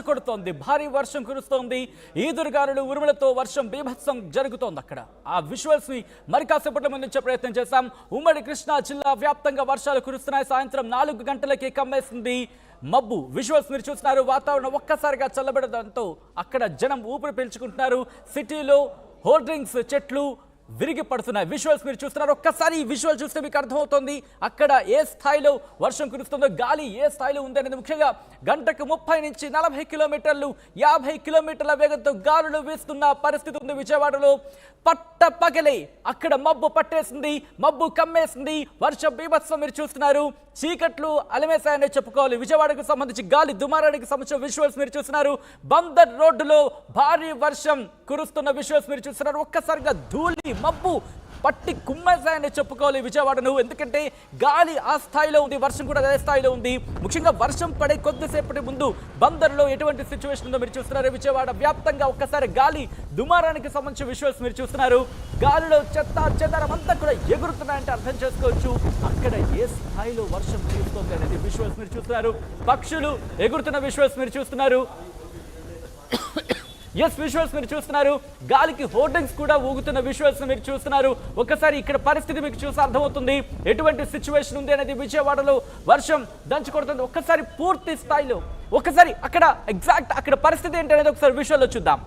కొడుతోంది, భారీ వర్షం కురుస్తోంది. ఈదురుగాలులు ఉరుములతో వర్షం బీభత్సం జరుగుతోంది. అక్కడ ఆ విజువల్స్ ని మరి కాసేపట్లో ముందుంచే ప్రయత్నం చేశాం. ఉమ్మడి కృష్ణా జిల్లా వ్యాప్తంగా వర్షాలు కురుస్తున్నాయి. సాయంత్రం 4 గంటలకి కమ్మేసింది మబ్బు. విజువల్స్ మీరు చూస్తున్నారు. వాతావరణం ఒక్కసారిగా చల్లబడడంతో అక్కడ జనం ఊపిరి పీల్చుకుంటున్నారు. సిటీలో హోర్డింగ్స్, చెట్లు విరిగి పడుతున్నాయి. విజువల్స్ మీరు చూస్తున్నారు. ఒక్కసారి ఈ విజువల్ చూస్తే మీకు అర్థమవుతుంది అక్కడ ఏ స్థాయిలో వర్షం కురుస్తుందో, గాలి ఏ స్థాయిలో ఉంది అనేది. ముఖ్యంగా గంటకు 30 నుంచి 40 కిలోమీటర్లు, 50 కిలోమీటర్ల వేగంతో గాలులు వీస్తున్న పరిస్థితి ఉంది విజయవాడలో. పట్టపగలే అక్కడ మబ్బు పట్టేసింది, మబ్బు కమ్మేసింది. వర్షం బీభత్సం మీరు చూస్తున్నారు. చీకట్లు అలమేశాయనే చెప్పుకోవాలి. విజయవాడకు సంబంధించి గాలి దుమారానికి సంబంధించిన విజువల్స్ మీరు చూస్తున్నారు. బందర్ రోడ్డులో భారీ వర్షం కురుస్తున్న విజువల్స్ మీరు చూస్తున్నారు. ఒక్కసారిగా ధూళి మబ్బు పట్టి కుమ్మేశాయని చెప్పుకోవాలి విజయవాడను. ఎందుకంటే గాలి ఆ స్థాయిలో ఉంది, వర్షం కూడా అదే స్థాయిలో ఉంది. ముఖ్యంగా వర్షం పడే కొద్దిసేపటి ముందు బందర్లో ఎటువంటి సిచ్యువేషన్ ఉందో మీరు చూస్తున్నారు. విజయవాడ వ్యాప్తంగా ఒక్కసారి గాలి దుమారానికి సంబంధించిన విజువల్స్ మీరు చూస్తున్నారు. గాలిలో చెత్త చెదరం అంతా కూడా ఎగురుతున్నాయంటే అర్థం చేసుకోవచ్చు అక్కడ ఏ స్థాయిలో వర్షం కురుస్తోంది అనేది. విజువల్స్ మీరు చూస్తున్నారు. పక్షులు ఎగురుతున్న విజువల్స్ మీరు చూస్తున్నారు. విజువల్స్ మీరు చూస్తున్నారు. గాలికి హోర్డింగ్స్ కూడా ఊగుతున్న విజువల్స్ మీరు చూస్తున్నారు. ఒకసారి ఇక్కడ పరిస్థితి మీకు చూసి అర్థమవుతుంది ఎటువంటి సిచ్యువేషన్ ఉంది అనేది. విజయవాడలో వర్షం దంచి కొడుతుంది. ఒక్కసారి పూర్తి స్థాయిలో ఒకసారి అక్కడ ఎగ్జాక్ట్ అక్కడ పరిస్థితి ఏంటి అనేది ఒకసారి విజువల్లో చూద్దాం.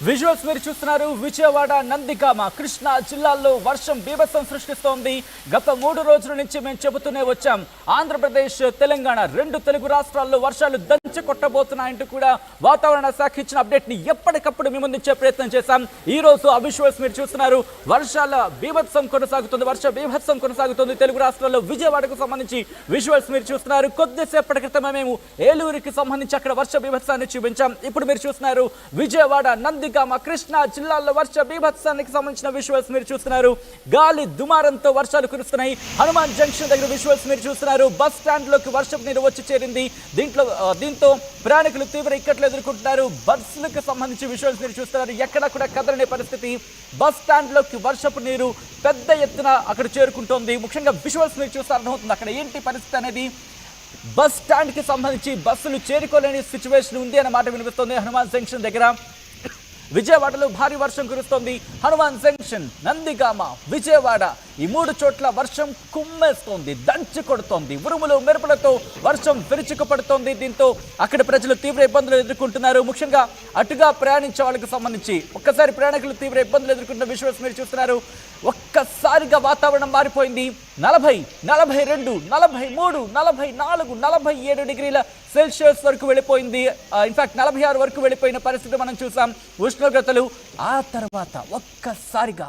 విజువల్స్ మీరు చూస్తున్నారు. విజయవాడ, నందిగామ, కృష్ణా జిల్లాల్లో వర్షం బీభత్సం సృష్టిస్తోంది. గత 3 రోజుల నుంచి మేము చెబుతూనే వచ్చాం. ఆంధ్రప్రదేశ్, తెలంగాణ 2 తెలుగు రాష్ట్రాల్లో వర్షాలు దంచి కొట్టబోతున్నాయంటూ కూడా వాతావరణ శాఖ ఇచ్చిన అప్డేట్ ని ఎప్పటికప్పుడు మీ ముందుంచే ప్రయత్నం చేశాం. ఈ రోజు ఆ విజువల్స్ మీరు చూస్తున్నారు. వర్షాల బీభత్సం కొనసాగుతుంది, వర్ష బీభత్సం కొనసాగుతుంది తెలుగు రాష్ట్రాల్లో. విజయవాడకు సంబంధించి విజువల్స్ మీరు చూస్తున్నారు. కొద్దిసేపటి క్రితమే మేము ఏలూరుకి సంబంధించి అక్కడ వర్ష బీభత్సాన్ని చూపించాం. ఇప్పుడు మీరు చూస్తున్నారు విజయవాడ, నందిగామ, కృష్ణా జిల్లాల్లో వర్ష బీభత్సానికి సంబంధించిన విజువల్స్ మీరు చూస్తున్నారు. గాలి దుమారంతో వర్షాలు కురుస్తున్నాయి. హనుమాన్ జంక్షన్ దగ్గర విజువల్స్ మీరు చూస్తున్నారు. బస్ స్టాండ్ లోకి వర్షపు నీరు వచ్చి చేరింది. దీంతో ప్రయాణికులు తీవ్ర ఇక్కట్లు ఎదుర్కొంటున్నారు. బస్సులకు సంబంధించి విజువల్స్ మీరు చూస్తున్నారు. ఎక్కడ కూడా కదలనే పరిస్థితి. బస్ స్టాండ్ లోకి వర్షపు నీరు పెద్ద ఎత్తున అక్కడ చేరుకుంటోంది. ముఖ్యంగా విజువల్స్ మీరు చూస్తే అర్థమవుతుంది అక్కడ ఏంటి పరిస్థితి అనేది. బస్ స్టాండ్ కి సంబంధించి బస్సులు చేరుకోలేని సిచ్యువేషన్ ఉంది అనే మాట వినిపిస్తోంది. హనుమాన్ జంక్షన్ దగ్గర విజయవాడలో భారీ వర్షం కురుస్తోంది. హనుమాన్ జంక్షన్, నందిగామ, విజయవాడ ఈ 3 చోట్ల వర్షం కుమ్మేస్తోంది, దంచి కొడుతోంది. ఉరుములు మెరుపులతో వర్షం విరుచుకుపడుతోంది. దీంతో అక్కడ ప్రజలు తీవ్ర ఇబ్బందులు ఎదుర్కొంటున్నారు. ముఖ్యంగా అటుగా ప్రయాణించే వాళ్ళకి సంబంధించి ఒక్కసారి ప్రయాణికులు తీవ్ర ఇబ్బందులు ఎదుర్కొంటున్న విజువల్స్ మీరు చూస్తున్నారు. ఒక్కసారిగా వాతావరణం మారిపోయింది. 40, 42, 43, 44, 47 డిగ్రీల సెల్సియస్ వరకు వెళ్ళిపోయింది. ఇన్ఫాక్ట్ 46 వరకు వెళ్ళిపోయిన పరిస్థితి మనం చూసాం ఉష్ణోగ్రతలు. ఆ తర్వాత ఒక్కసారిగా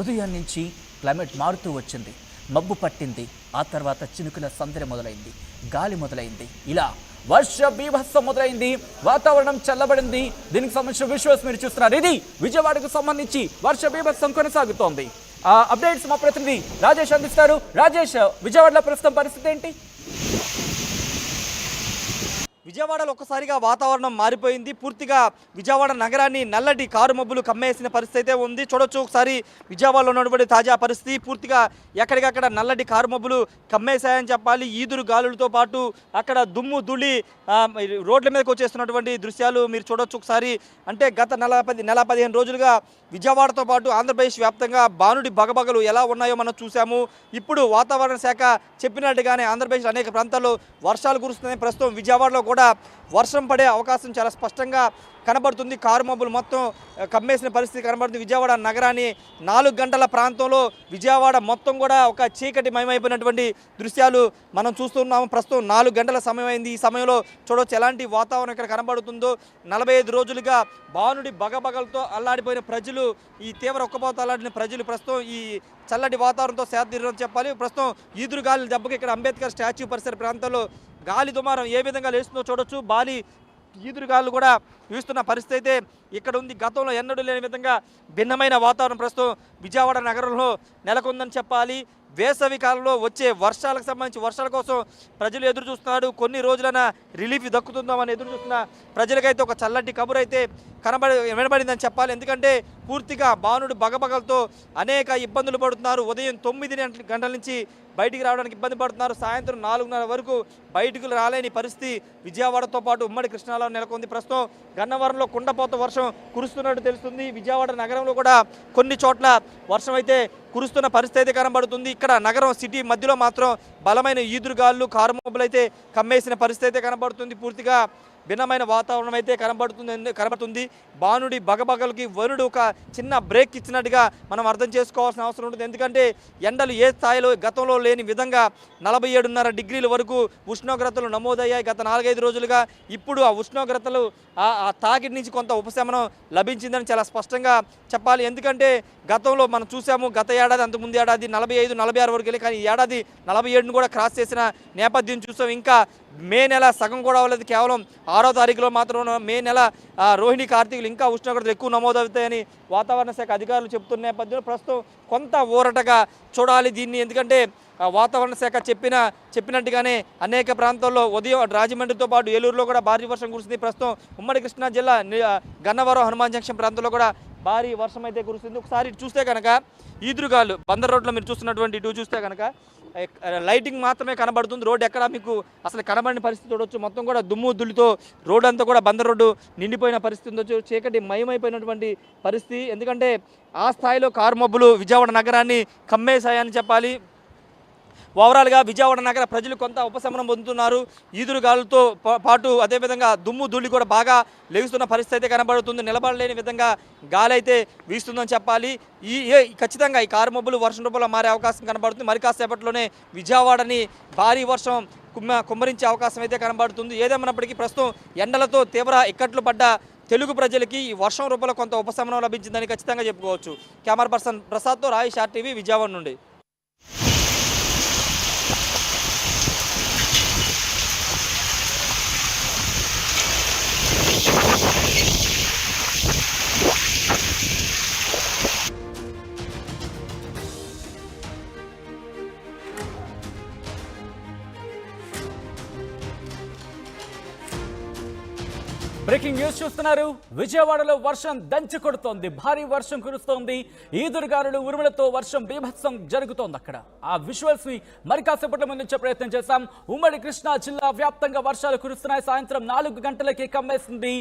ఉదయం నుంచి క్లైమేట్ మారుతూ వచ్చింది. మబ్బు పట్టింది. ఆ తర్వాత చినుకుల సందడి మొదలైంది, గాలి మొదలైంది. ఇలా వర్ష బీభత్సం మొదలైంది. వాతావరణం చల్లబడింది. దీనికి సంబంధించిన విజువల్స్ మీరు చూస్తున్నారు. ఇది విజయవాడకు సంబంధించి వర్ష బీభత్సం కొనసాగుతోంది. అప్డేట్స్ మా ప్రతినిధి రాజేష్ అందిస్తారు. రాజేష్, విజయవాడలో ప్రస్తుతం పరిస్థితి ఏంటి? విజయవాడలో ఒక్కసారిగా వాతావరణం మారిపోయింది. పూర్తిగా విజయవాడ నగరాన్ని నల్లటి కారు మబ్బులు కమ్మేసిన పరిస్థితి అయితే ఉంది. చూడొచ్చు ఒకసారి విజయవాడలో ఉన్నటువంటి తాజా పరిస్థితి. పూర్తిగా ఎక్కడికక్కడ నల్లటి కారు మబ్బులు కమ్మేశాయని చెప్పాలి. ఈదురు గాలులతో పాటు అక్కడ దుమ్ము ధూళి రోడ్ల మీదకి వచ్చేస్తున్నటువంటి దృశ్యాలు మీరు చూడొచ్చు ఒకసారి. అంటే గత 15 రోజులుగా విజయవాడతో పాటు ఆంధ్రప్రదేశ్ వ్యాప్తంగా బానుడి బగబగలు ఎలా ఉన్నాయో మనం చూసాము. ఇప్పుడు వాతావరణ శాఖ చెప్పినట్టుగానే ఆంధ్రప్రదేశ్ అనేక ప్రాంతాల్లో వర్షాలు కురుస్తున్నాయి. ప్రస్తుతం విజయవాడలో కూడా కూడా వర్షం పడే అవకాశం చాలా స్పష్టంగా కనబడుతుంది. కారు మబ్బులు మొత్తం కమ్మేసిన పరిస్థితి కనబడుతుంది. విజయవాడ నగరాన్ని 4 గంటల ప్రాంతంలో విజయవాడ మొత్తం కూడా ఒక చీకటి మయమైపోయినటువంటి దృశ్యాలు మనం చూస్తున్నాము. ప్రస్తుతం 4 గంటల సమయం అయింది. ఈ సమయంలో చూడవచ్చు ఎలాంటి వాతావరణం ఇక్కడ కనబడుతుందో. 45 రోజులుగా బానుడి బగబగలతో అల్లాడిపోయిన ప్రజలు, ఈ తీవ్ర ఉక్కపోత అల్లాడిన ప్రజలు ప్రస్తుతం ఈ చల్లటి వాతావరణంతో సేదతీరని చెప్పాలి. ప్రస్తుతం ఈదురుగాలి దెబ్బకి ఇక్కడ అంబేద్కర్ స్టాచ్యూ పరిసర ప్రాంతంలో గాలి దుమారం ఏ విధంగా లేస్తుందో చూడొచ్చు. ఈదురుగాలు కూడా వీస్తున్న పరిస్థితి అయితే ఇక్కడ ఉంది. గతంలో ఎన్నడూ లేని విధంగా భిన్నమైన వాతావరణం ప్రస్తుతం విజయవాడ నగరంలో నెలకొందని చెప్పాలి. వేసవి కాలంలో వచ్చే వర్షాలకు సంబంధించి వర్షాల కోసం ప్రజలు ఎదురు చూస్తున్నారు. కొన్ని రోజులైన రిలీఫ్ దక్కుతుందామని ఎదురు చూస్తున్న ప్రజలకైతే ఒక చల్లటి కబురు అయితే వినబడిందని చెప్పాలి. ఎందుకంటే పూర్తిగా బానుడు బగబగలతో అనేక ఇబ్బందులు పడుతున్నారు. ఉదయం 9 గంటల నుంచి బయటికి రావడానికి ఇబ్బంది పడుతున్నారు. సాయంత్రం 4:30 వరకు బయటకు రాలేని పరిస్థితి విజయవాడతో పాటు ఉమ్మడి కృష్ణాలో నెలకొంది. ప్రస్తుతం గన్నవరంలో కుండపోత వర్షం కురుస్తున్నట్టు తెలుస్తుంది. విజయవాడ నగరంలో కూడా కొన్ని చోట్ల వర్షం అయితే కురుస్తున్న పరిస్థితి అయితే కనబడుతుంది. ఇక్కడ నగరం సిటీ మధ్యలో మాత్రం బలమైన ఈదురుగాళ్ళు, కారు మబ్బులు అయితే కమ్మేసిన పరిస్థితి అయితే కనబడుతుంది. పూర్తిగా భిన్నమైన వాతావరణం అయితే కనబడుతుంది. బానుడి బగబగలకి వరుడు ఒక చిన్న బ్రేక్ ఇచ్చినట్టుగా మనం అర్థం చేసుకోవాల్సిన అవసరం ఉంటుంది. ఎందుకంటే ఎండలు ఏ స్థాయిలో గతంలో లేని విధంగా 47.5 డిగ్రీల వరకు ఉష్ణోగ్రతలు నమోదయ్యాయి గత 4-5 రోజులుగా. ఇప్పుడు ఆ ఉష్ణోగ్రతలు ఆ తాకిడి నుంచి కొంత ఉపశమనం లభించిందని చాలా స్పష్టంగా చెప్పాలి. ఎందుకంటే గతంలో మనం చూసాము, గత ఏడాది అంతకుముందు ఏడాది 45-46 వరకు వెళ్ళి, కానీ ఈ ఏడాది 47ను కూడా క్రాస్ చేసిన నేపథ్యం చూసాం. ఇంకా మే నెల సగం కూడా అవ్వలేదు, కేవలం 6వ తారీఖులో మాత్రం మే నెల రోహిణి కార్తీకులు ఇంకా ఉష్ణోగ్రతలు ఎక్కువ నమోదవుతాయని వాతావరణ శాఖ అధికారులు చెబుతున్న నేపథ్యంలో ప్రస్తుతం కొంత ఊరటగా చూడాలి దీన్ని. ఎందుకంటే వాతావరణ శాఖ చెప్పినట్టుగానే అనేక ప్రాంతాల్లో ఉదయం రాజమండ్రితో పాటు ఏలూరులో కూడా భారీ వర్షం కురుస్తుంది. ప్రస్తుతం ఉమ్మడి కృష్ణా జిల్లా గన్నవరం హనుమాన్ జంక్షన్ ప్రాంతంలో కూడా భారీ వర్షం అయితే కురుస్తుంది. ఒకసారి చూస్తే కనుక ఈదురుగాలు బందర్ రోడ్లో మీరు చూస్తున్నటువంటి ఇటు చూస్తే కనుక లైటింగ్ మాత్రమే కనబడుతుంది. రోడ్డు ఎక్కడ మీకు అసలు కనబడిన పరిస్థితి చూడవచ్చు. మొత్తం కూడా దుమ్ము దుల్లితో రోడ్డు అంతా కూడా బందర్ రోడ్డు నిండిపోయిన పరిస్థితి ఉండొచ్చు. చీకటి మయమైపోయినటువంటి పరిస్థితి. ఎందుకంటే ఆ స్థాయిలో కారు మబ్బులు విజయవాడ నగరాన్ని కమ్మేశాయని చెప్పాలి. ఓవరాల్గా విజయవాడ నగర ప్రజలు కొంత ఉపశమనం పొందుతున్నారు. ఈదురుగాలుతో పాటు అదేవిధంగా దుమ్ము ధూళి కూడా బాగా లెగుస్తున్న పరిస్థితి అయితే కనబడుతుంది. నిలబడలేని విధంగా గాలి అయితే వీస్తుందని చెప్పాలి. ఖచ్చితంగా ఈ కారు మబ్బులు వర్షం రూపంలో మారే అవకాశం కనబడుతుంది. మరి కాసేపట్లోనే విజయవాడని భారీ వర్షం కుమ్మరించే అవకాశం అయితే కనబడుతుంది. ఏదేమన్నప్పటికీ ప్రస్తుతం ఎండలతో తీవ్ర ఇక్కట్లు పడ్డ తెలుగు ప్రజలకి ఈ వర్షం రూపంలో కొంత ఉపశమనం లభించిందని ఖచ్చితంగా చెప్పుకోవచ్చు. Camera person ప్రసాద్తో Rayesh RTV Vijayawada నుండి. బ్రేకింగ్ న్యూస్ చూస్తున్నారు. విజయవాడలో వర్షం దంచి కొడుతోంది. భారీ వర్షం కురుస్తోంది. ఈదురుగాలులు ఉరుములతో వర్షం బీభత్సం జరుగుతోంది. అక్కడ ఆ విజువల్స్ ని మరి కాసేపట్లో ముందుంచే ప్రయత్నం చేశాం. ఉమ్మడి కృష్ణా జిల్లా వ్యాప్తంగా వర్షాలు కురుస్తున్నాయి. సాయంత్రం 4 గంటలకి కమ్మేసింది.